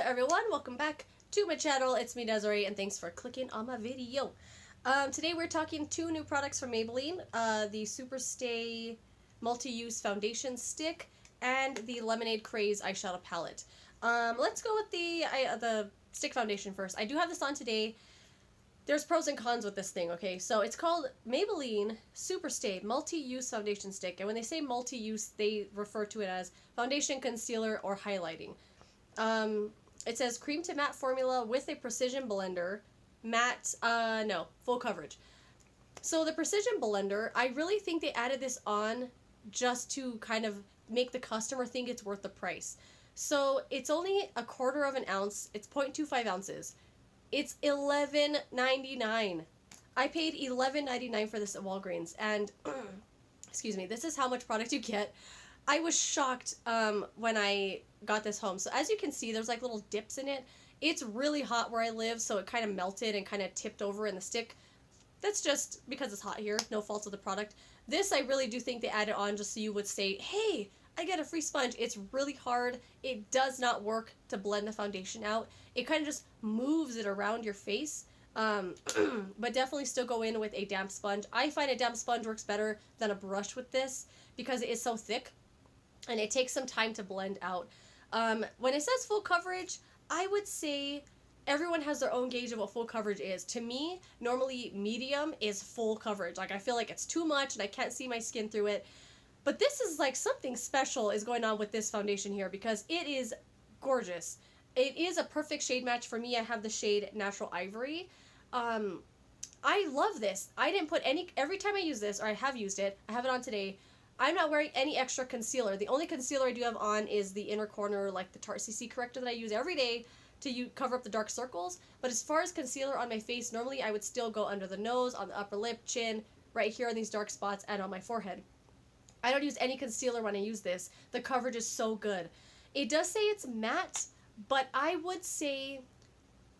everyone, welcome back to my channel. It's me, Desiree, and thanks for clicking on my video. Today we're talking two new products from Maybelline, the Superstay Multi-Use Foundation Stick and the Lemonade Craze Eyeshadow Palette. Let's go with the stick foundation first. I do have this on today. There's pros and cons with this thing, okay? So it's called Maybelline Superstay Multi-Use Foundation Stick, and when they say multi-use, they refer to it as foundation, concealer, or highlighting. It says cream to matte formula with a precision blender, full coverage. So the precision blender, I really think they added this on just to kind of make the customer think it's worth the price. So it's only a quarter of an ounce, it's 0.25 ounces. It's $11.99. I paid $11.99 for this at Walgreens, and excuse me, this is how much product you get. I was shocked when I got this home. So as you can see, there's like little dips in it. It's really hot where I live, so it kind of melted and kind of tipped over in the stick. That's just because it's hot here, no fault of the product. This I really do think they added on just so you would say, hey, I get a free sponge. It's really hard. It does not work to blend the foundation out. It kind of just moves it around your face. But definitely still go in with a damp sponge. I find a damp sponge works better than a brush with this because it is so thick and it takes some time to blend out. When it says full coverage, I would say everyone has their own gauge of what full coverage is. To me, normally medium is full coverage. Like I feel like it's too much and I can't see my skin through it. But this is like something special is going on with this foundation here because it is gorgeous. It is a perfect shade match for me. I have the shade Natural Ivory. I love this. I didn't put any, every time I use this, or I have used it, I have it on today, I'm not wearing any extra concealer. The only concealer I do have on is the inner corner, like the Tarte CC corrector that I use every day to cover up the dark circles. But as far as concealer on my face, normally I would still go under the nose, on the upper lip, chin, right here on these dark spots, and on my forehead. I don't use any concealer when I use this. The coverage is so good. It does say it's matte, but I would say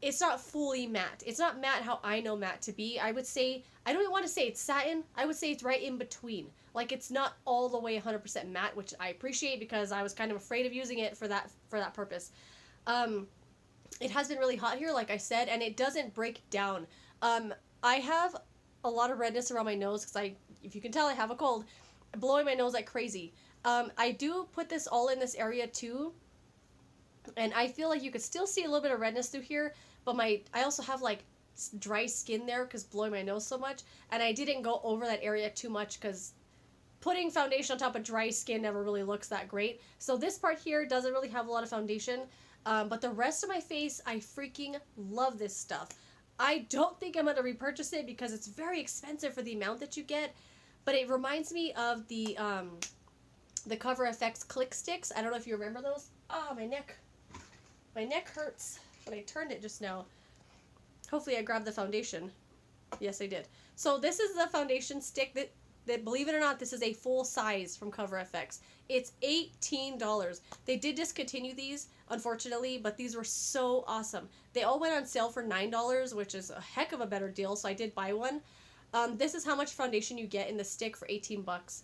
it's not fully matte. It's not matte how I know matte to be. I would say, I don't even want to say it's satin. I would say it's right in between. Like it's not all the way 100% matte, which I appreciate because I was kind of afraid of using it for that purpose. It has been really hot here, like I said, and it doesn't break down. I have a lot of redness around my nose because if you can tell, I have a cold. Blowing my nose like crazy. I do put this all in this area too, and I feel like you could still see a little bit of redness through here, but I also have like dry skin there because blowing my nose so much, and I didn't go over that area too much because putting foundation on top of dry skin never really looks that great. So this part here doesn't really have a lot of foundation, but the rest of my face, I freaking love this stuff. I don't think I'm going to repurchase it because it's very expensive for the amount that you get. But it reminds me of the Cover FX Click Sticks. I don't know if you remember those. Oh, my neck. My neck hurts when I turned it just now. Hopefully I grabbed the foundation. Yes, I did. So this is the foundation stick that believe it or not, this is a full size from Cover FX. It's $18. They did discontinue these, unfortunately, but these were so awesome. They all went on sale for $9, which is a heck of a better deal, so I did buy one. This is how much foundation you get in the stick for 18 bucks.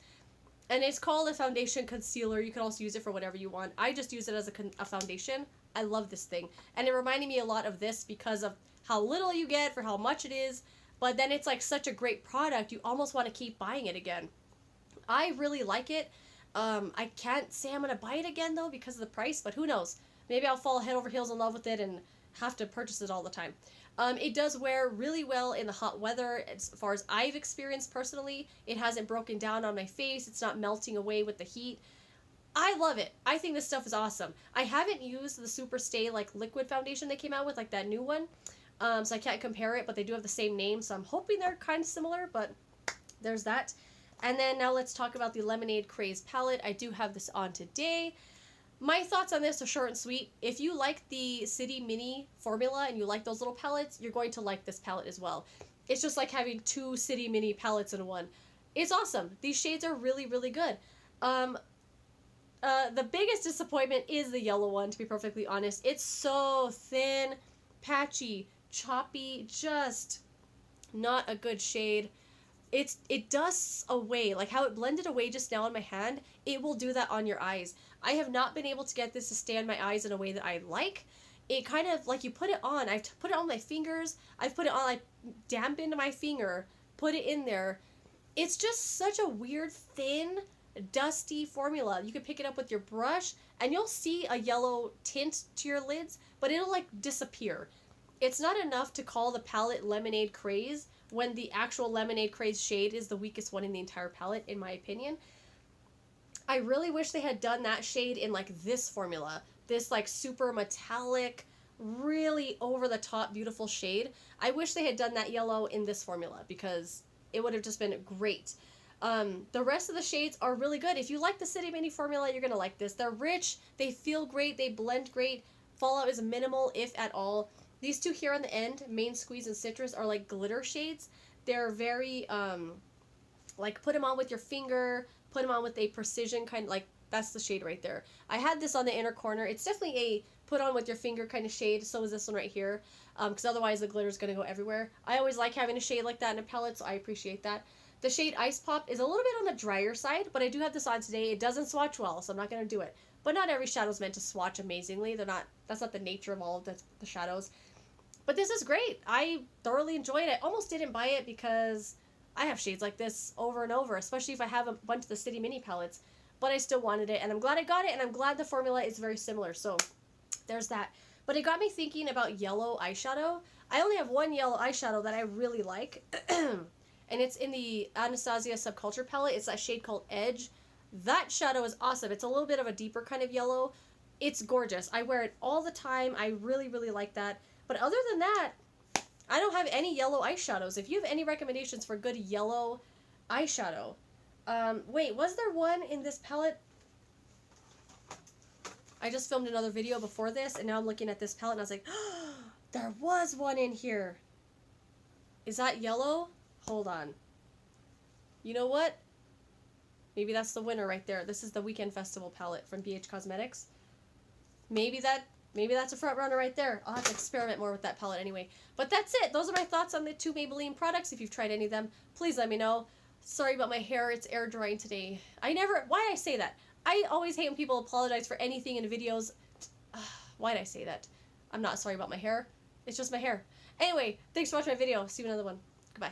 And it's called a foundation concealer. You can also use it for whatever you want. I just use it as a foundation. I love this thing. And it reminded me a lot of this because of how little you get for how much it is. But then it's like such a great product, you almost want to keep buying it again. I really like it. I can't say I'm going to buy it again though because of the price, but who knows. Maybe I'll fall head over heels in love with it and have to purchase it all the time. It does wear really well in the hot weather. As far as I've experienced personally, it hasn't broken down on my face. It's not melting away with the heat. I love it. I think this stuff is awesome. I haven't used the Superstay like liquid foundation they came out with, like that new one. So I can't compare it, but they do have the same name. So I'm hoping they're kind of similar, but there's that. And then now let's talk about the Lemonade Craze palette. I do have this on today. My thoughts on this are short and sweet. If you like the City Mini formula and you like those little palettes, you're going to like this palette as well. It's just like having two City Mini palettes in one. It's awesome. These shades are really, really good. The biggest disappointment is the yellow one, to be perfectly honest. It's so thin, patchy, choppy, just not a good shade. It dusts away, like how it blended away just now on my hand, it will do that on your eyes. I have not been able to get this to stay on my eyes in a way that I like. it kind of, like, you put it on. I've put it on my fingers. I've put it on, like, dampened my finger, put it in there. It's just such a weird, thin, dusty formula. You can pick it up with your brush, and you'll see a yellow tint to your lids, but it'll, like, disappear. It's not enough to call the palette Lemonade Craze when the actual Lemonade Craze shade is the weakest one in the entire palette, in my opinion. I really wish they had done that shade in, like, this formula. This, like, super metallic, really over-the-top beautiful shade. I wish they had done that yellow in this formula, because it would have just been great. The rest of the shades are really good. If you like the City Mini formula, you're going to like this. They're rich, they feel great, they blend great. Fallout is minimal, if at all. These two here on the end, Main Squeeze and Citrus, are like glitter shades. They're very, like, put them on with your finger, put them on with a precision kind of, like, that's the shade right there. I had this on the inner corner. It's definitely a put on with your finger kind of shade. So is this one right here. Because otherwise the glitter is going to go everywhere. I always like having a shade like that in a palette, so I appreciate that. The shade Ice Pop is a little bit on the drier side, but I do have this on today. It doesn't swatch well, so I'm not going to do it. But not every shadow is meant to swatch amazingly. That's not the nature of all of the shadows. But this is great. I thoroughly enjoyed it. I almost didn't buy it because I have shades like this over and over, especially if I have a bunch of the City Mini palettes. But I still wanted it, and I'm glad I got it, and I'm glad the formula is very similar. So there's that. But it got me thinking about yellow eyeshadow. I only have one yellow eyeshadow that I really like, and it's in the Anastasia Subculture palette. It's that shade called Edge. That shadow is awesome. It's a little bit of a deeper kind of yellow. It's gorgeous. I wear it all the time. I really, really like that. But other than that, I don't have any yellow eyeshadows. If you have any recommendations for good yellow eyeshadow. Wait, was there one in this palette? I just filmed another video before this, and now I'm looking at this palette, and I was like, oh, there was one in here. Is that yellow? Hold on. You know what? Maybe that's the winner right there. This is the Weekend Festival palette from BH Cosmetics. Maybe that's a front runner right there. I'll have to experiment more with that palette anyway. But that's it. Those are my thoughts on the two Maybelline products. If you've tried any of them, please let me know. Sorry about my hair. It's air drying today. Why I say that? I always hate when people apologize for anything in videos. Why'd I say that? I'm not sorry about my hair. It's just my hair. Anyway, thanks for watching my video. See you in another one. Goodbye.